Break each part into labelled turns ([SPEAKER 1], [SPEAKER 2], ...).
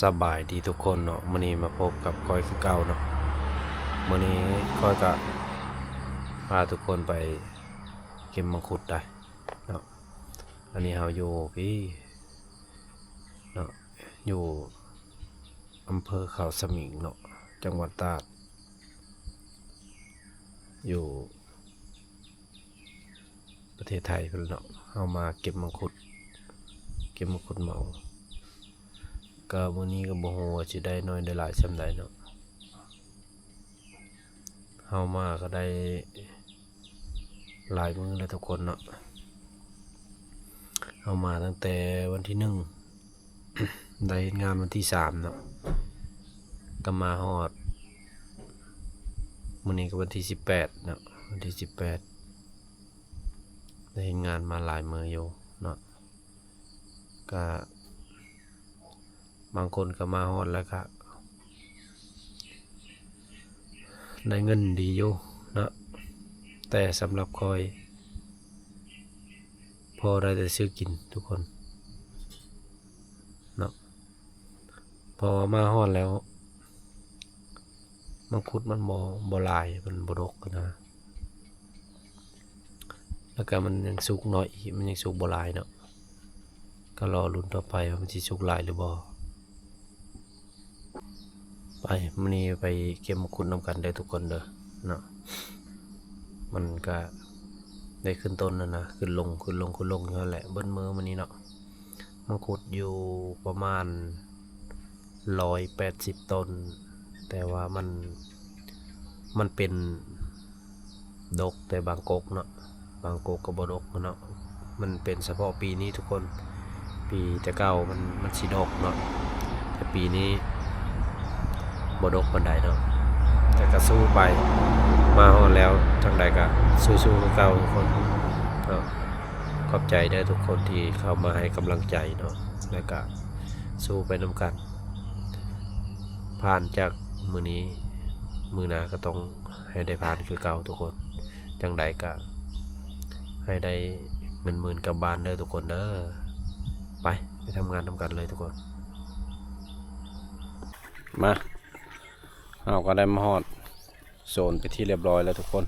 [SPEAKER 1] สบายดีทุกคนเนาะมื้อนี้มาพบกับคอยคือเก่าเนาะมื้อนี้คอยก็พาทุกคนไปเก็บมังคุดได้เนาะอันนี้เฮาอยู่พี่เนาะอยู่อำเภอเขาสมิงเนาะจังหวัดตราดอยู่ประเทศไทยเพิ่นเนาะเฮามาเก็บมังคุดเหมาก็มื้อนี้ก็บ่ฮู้ว่าสิได้น้อยได้หลายส่ำใดเนาะเฮามาก็ได้หลายมื้อแล้วทุกคนเนาะเฮามาตั้งแต่วันที่1 ได้งานวันที่3เนาะก็มาฮอดมื้อนี้ก็วันที่18เนาะวันที่18ได้เฮ็ดงานมาหลายมื้ออยู่เนาะก็บางคนก็มาฮอดแล้วก็ได้เงินดีอยู่เนาะแต่สำหรับคอยพอได้แต่ซื้อกินทุกคนเนาะพอมาฮอดแล้วมังคุดมันบ่หลายมันบ่ดกนะแล้วก็มันยังสุกน้อยอีกมันยังสุกบ่หลายเนาะก็รอลุ้นต่อไปว่ามันสิสุกหลายหรือบ่ไปมื้อนี้ไปเก็บมังคุดนํกันได้ทุกคนเด้อเนาะมันก็ได้ขึ้นต้นแล้วนะขึ้นลงอยู่นั่นแหละเบิ้นมือมื้อนี้เนาะมังคุดอยู่ประมาณ180ต้นแต่ว่ามันเป็นดกแต่บางกกเนาะบางกกก็บ่ดกเนาะมันเป็นเฉพาะปีนี้ทุกคนปีแต่เก่ามันสิดกเนาะแต่ปีนี้บ่ดกปานใดเนาะแต่ก็สู้ไปมาฮอดแล้วทางใดก็สู้ๆคือเก่าทุกคนเนาะขอบใจได้ทุกคนที่เข้ามาให้กำลังใจเนาะแล้วก็สู้ไปนำกันผ่านจากมื้อนี้มื้อหน้าก็ต้องให้ได้ผ่านคือเก่าทุกคนจังใดก็ให้ได้เงินหมื่นกลับบ้านเด้อทุกคนเด้อไปทำงานนำกันเลยทุกคนมาเอาก็ได้มาฮอดโซนไปที่เรียบร้อยแล้วทุกคน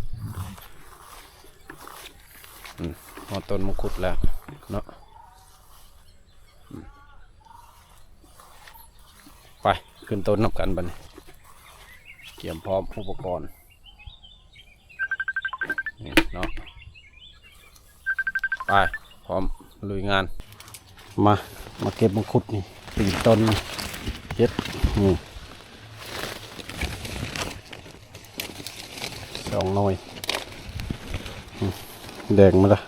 [SPEAKER 1] ฮอดต้นมังคุดแล้วเนาะไปขึ้นต้นนำกันบัดนี้เตรียมพร้อมอุปกรณ์นี่เนาะไปพร้อมลุยงานมาเก็บมังคุดนี่ปีนต้นเฮ็ดนี่2 หน่วยแดงมาละ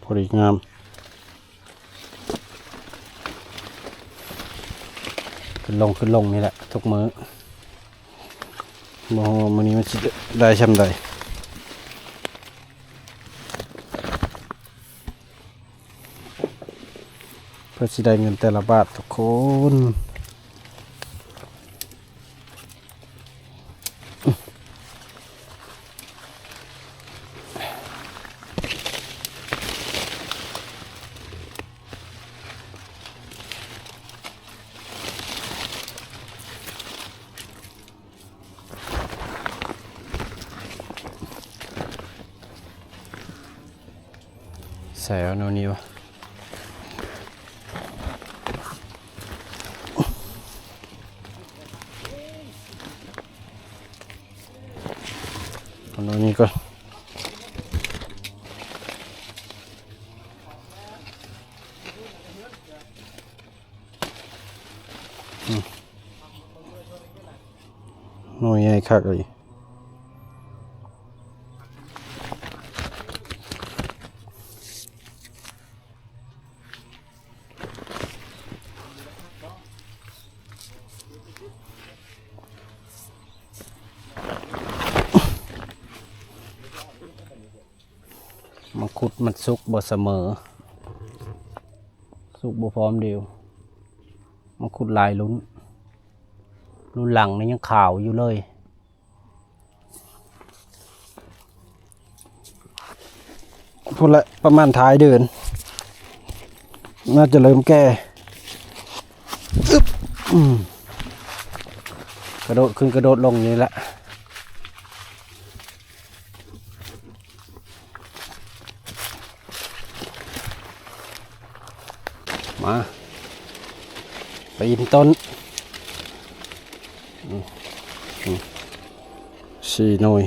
[SPEAKER 1] พอดีงามขึ้นลงนี่แหละทุกมื้อมื้อนี้มันสิได้ช่ำใดเพื่อสิได้เงินแต่ละบาททุกคนใส่เอาโน่นนี่วะเอาโน่นนี่ก่อนโน่นใหญ่คักเลยมังคุดมันสุกบ่เสมอสุกบ่พร้อมเดียวมังคุดลายลุ้นหลังนี่ยังขาวอยู่เลยพูดละประมาณท้ายเดือนน่าจะเริ่มแก่
[SPEAKER 2] อืมกระโดดขึ้นกระโดดลงนี่แหละมาไปอินต้นสี่หน่วย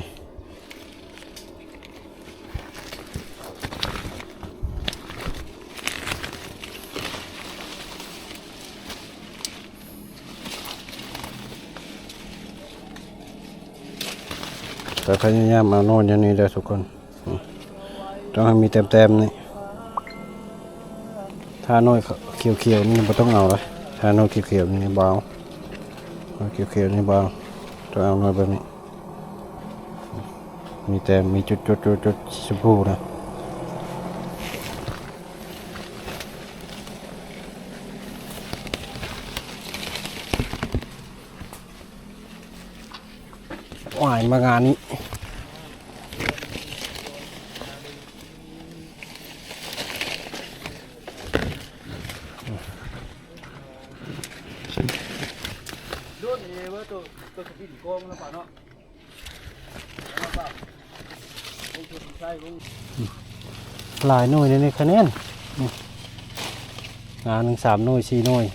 [SPEAKER 2] แต่พยายามเอาโน่นอย่างนี้เลยทุกคนต้องให้มีเต็มๆนี่ถ้าโน่นเขียวๆนี่ไม่ต้องเอาเลยถ้าโน่นเขียวๆนี่เบาเขียวๆนี่เบาต้องเอาโน่นแบบนี้มีแต่มีจุดชมพูนะว่ายมางานนี้หลายหน่วยในคะแนนงาน1 3 หน่วย4 หน่วย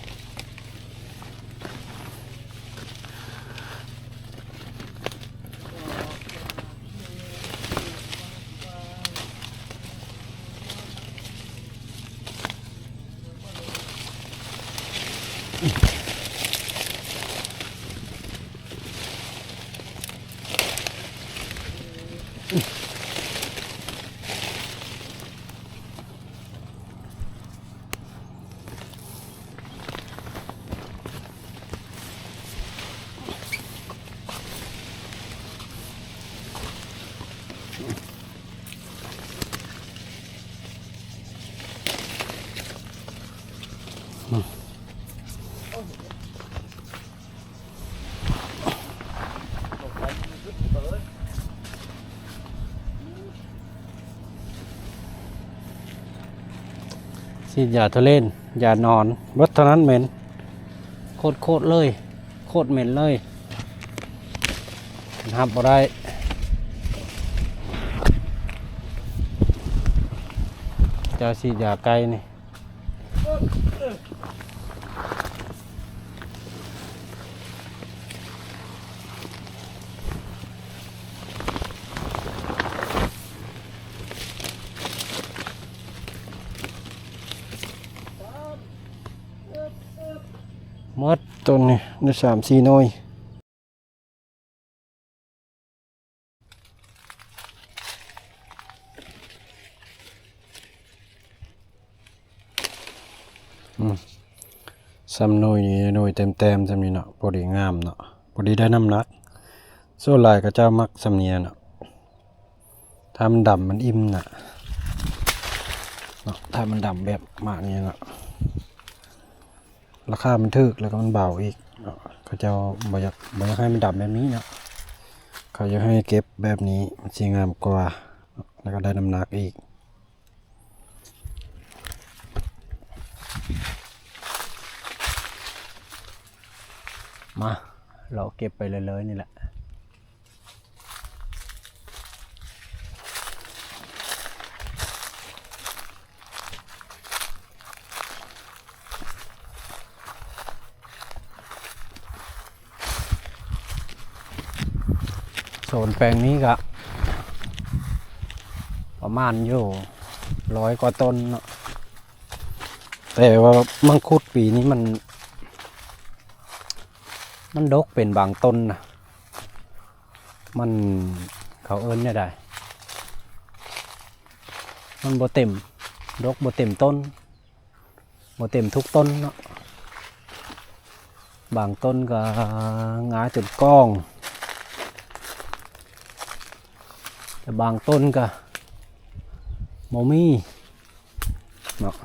[SPEAKER 2] ฉีดยาทะเลนยานอนวัดเท่านั้นเหม็นโคตรเลยโคตรเหม็นเลยหับบ่ได้จะฉีดยาไกลนี่หมดต้นนี่ใน3 4 หน่วยซ้ำหน่วยนี่หน่วยเต็มๆซ้ำนี่เนาะพอดีงามเนาะพอดีได้น้ำหนักส่วนหลายก็เจ้ามักซ้ำเนียเนาะถ้ามันดำมันอิ่มน่ะเนาะถ้ามันดำแบบมากนี่เนาะราคามันถึกแล้วก็มันเบาอีกเนาะเขาเจ้าบ่อยากให้มันดำแบบนี้เนาะเขาจะให้เก็บแบบนี้มันสิงามกว่าแล้วก็ได้น้ำหนักอีกมาเราเก็บไปเลยนี่แหละโซนแปลงนี้ก็ประมาณอยู่100 กว่าต้นเนาะแต่ว่ามังคุดปีนี้มันดกเป็นบางต้นนะมันเขาเอิ้นเนี่ยได้มันบ่เต็มดกบ่เต็มต้นบ่เต็มทุกต้นเนาะบางต้นก็งาจนก้องแต่บางต้นก็บ่มีเนาะ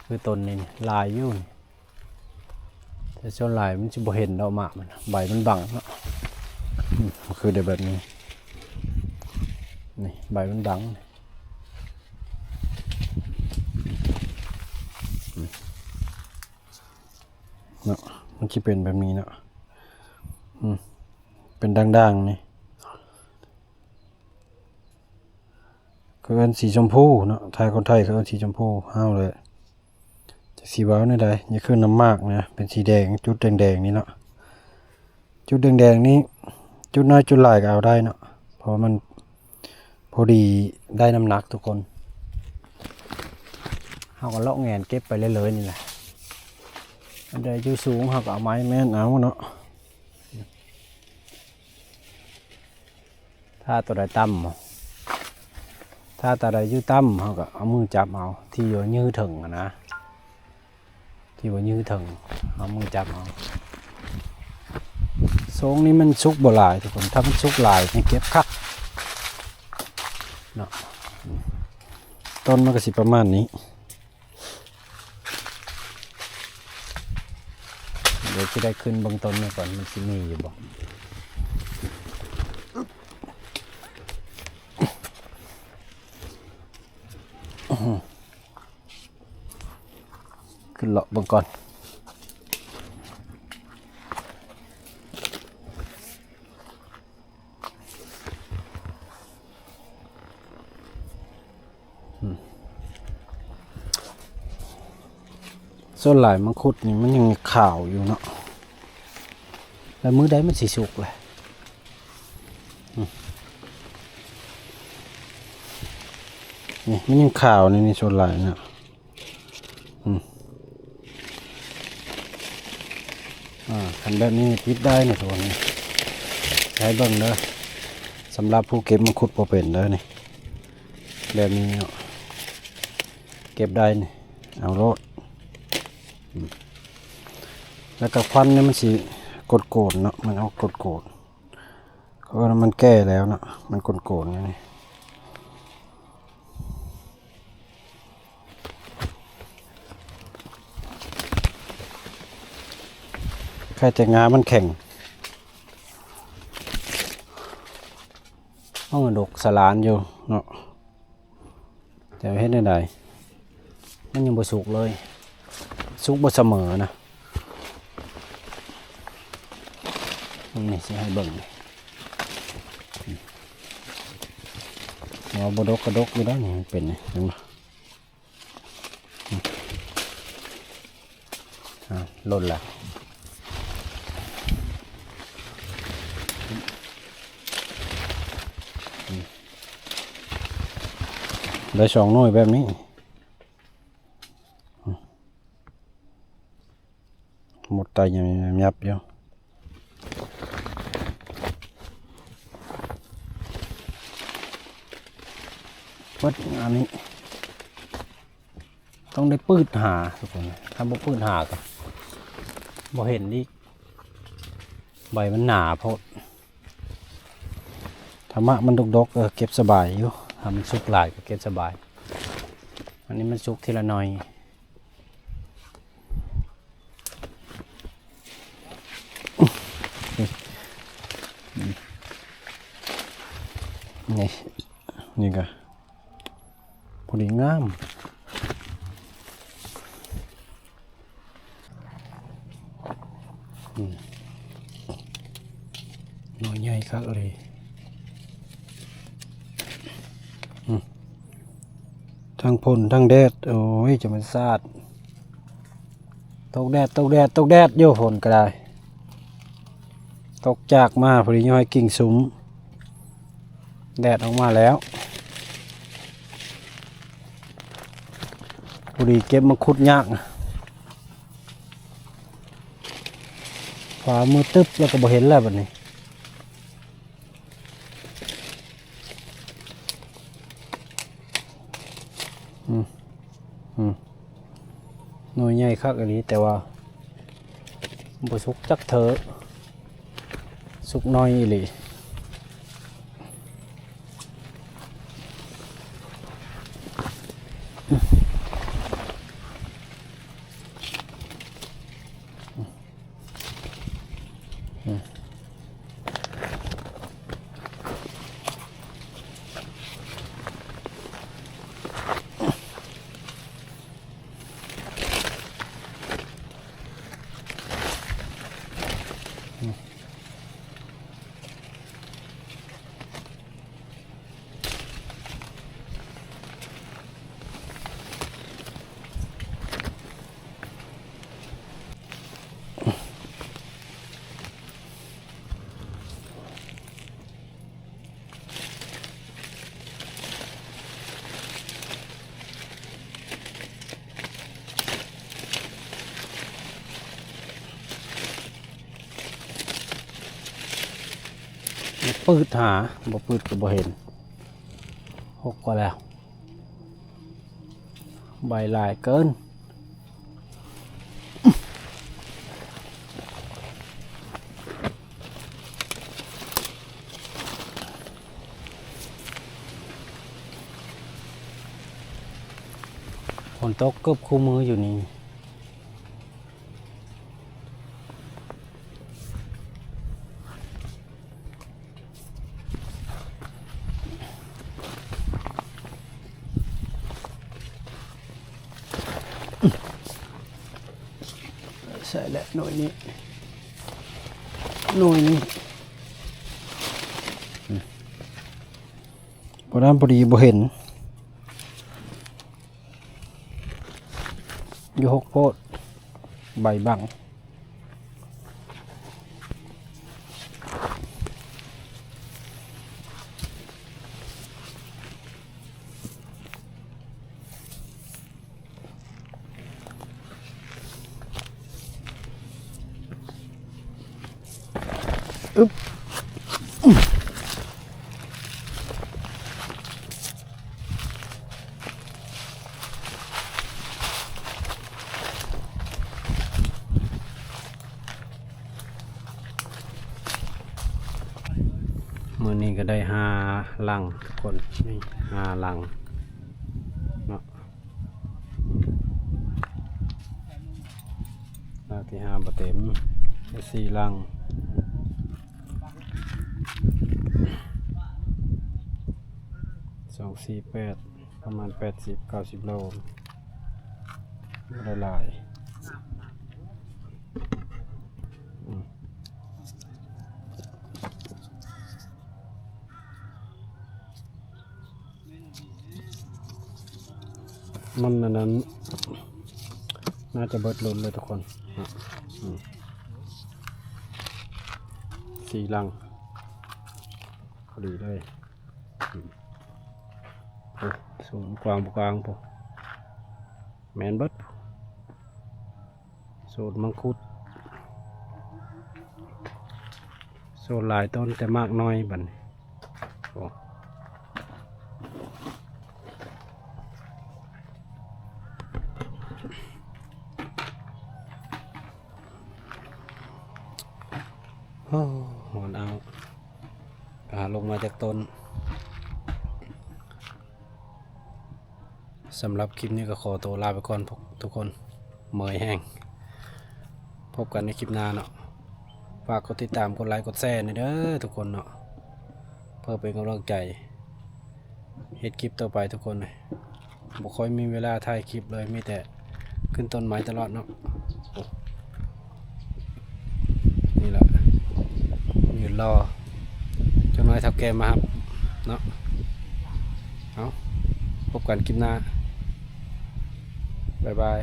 [SPEAKER 2] คือต้นนี้ลายอยู่แต่ส่วนลายมันจะบ่เห็นดอกหมากมันใบมันบังเนาะคือได้แบบนี้นี่ใบมันบัง มันจะเป็นแบบนี้เนาะเป็นด่างๆนี่ก็เป็นสีชมพูเนาะไทยคนไทยเขาเป็นสีชมพูห้าวเลยจะสีว้าวนี่ได้นี่คือน้ำมากนะเป็นสีแดงจุดแดงๆนี่เนาะจุดแดงๆนี้จุดน้อยจุดหลายก็เอาได้เนาะเพราะมันพอดีได้น้ำหนักทุกคนเขาก็เลาะแงนเก็บไปเลยๆนี่แหละอันใดอยู่สูงเขาก็เอาไม้แม่นเอาเนาะถ้าตัวใดต่ำถ้าตัวใดอยู่ต่ำเขาก็เอามือจับเอาที่อยู่ยื้อถึงนะที่ว่ายื้อถึงเอามือจับเอาทรงนี้มันสุกบ่หลายทุกคนถ้ามันสุกหลายให้เก็บคักเนาะต้นมันก็สิประมาณนี้เดี๋ยวจะได้ขึ้นเบางต้นมาก่อนมันสิมีอยู่บ่ขึ้นเลาะเบางก่อนส่วนหลายมังคุดนี่มันยังขาวอยู่เนาะแล้วมื้อใดมันสิสุกเลยนี่มันยังขาวนี่ส่วนหลายเนาะคันแบบนี้ปิดได้เนี่ยทุกคนใช้เบิ่งเด้อสำหรับผู้เก็บมังคุดบ่เป็นเด้อนี่แบบนี้เนาะเก็บได้นี่เอาโลดแล้วก็ควันเนี่ยมันสิกดโกนเนาะมันเอากดโกนเพราะว่ามันแก่แล้วเนาะมันกดโกนนี่ใครแต่งามันแข็งต้องดกสลานอยู่เนาะแต่เฮ็ดได้ใดมันยังบ่สุกเลยสุกบ่เสมอนะนี่สิให้เบิ่งเอาบ่ดกกระดกอยู่ได้นี่เป็นนี่เห็นบ่หล่นละได้สองหน่วยแบบนี้หมดตายยังยับอยู่วัดอันนี้ต้องได้ปืดหาทุกคนถ้าบ่ปืดหาก็บ่เห็นดิใบมันหนาเพราะธรรมะมันดกๆเก็บสบายอยู่ทำมันสุกหลายก็เก็บสบายอันนี้มันสุกทีละหน่อยนี่ก็พอดีงามหน่อยใหญ่คักเลยทั้งพ่นทั้งแดดโอ้ยจะมันซาดตกแดดโย่ฝนก็ได้ตกจากมาพอดีย่อยกิ่งซุ้มแดดออกมาแล้วพอดีเก็บมังคุดยากฟ้ามือตึ๊บแล้วก็บ่เห็นแล้วบัดนี้หน่วยใหญ่คักอันนี้แต่ว่าบ่สุกจักเถอะสุกน้อยอีหลี ปืดหาบ่ปืดก็บ่เห็นหกก็แล้วใบลายเกินฝนตกเกือบคู่มืออยู่นี่ใช่แล้วหน่วยนี้พอด้านพอดีบ่เห็นอยู่หกโพดใบบังอึ๊บมือนี้ก็ได้5 ลังทุกคนนี่5 ลังเนาะลังที่5บ่เต็มได้4 ลัง248ประมาณ80-90 โลละลายมันอันนั้นน่าจะเบิดลมเลยทุกคน4 ลังพอดีเลยสูงกว้างกว้างปุ๊แมนเบิดโซนมังคุดโซนหลายต้นแต่มากน้อยบัดนี้โอ้หอนเอาลงมาจากต้นสำหรับคลิปนี้ก็ขอตัวลาไปก่อนทุกคนเมื่อยแห้งพบกันในคลิปหน้าเนาะฝากกดติดตามกดไลค์กดแชร์หน่อยเด้อทุกคนเนาะเพื่อเป็นกำลังใจเฮ็ดคลิปต่อไปทุกคนเลยบ่ค่อยมีเวลาถ่ายคลิปเลยมีแต่ขึ้นต้นไม้ตลอดเนาะนี่แหละยืนรอจังน้อยทับแกมาครับเนาะเอาพบกันคลิปหน้าบ๊ายบาย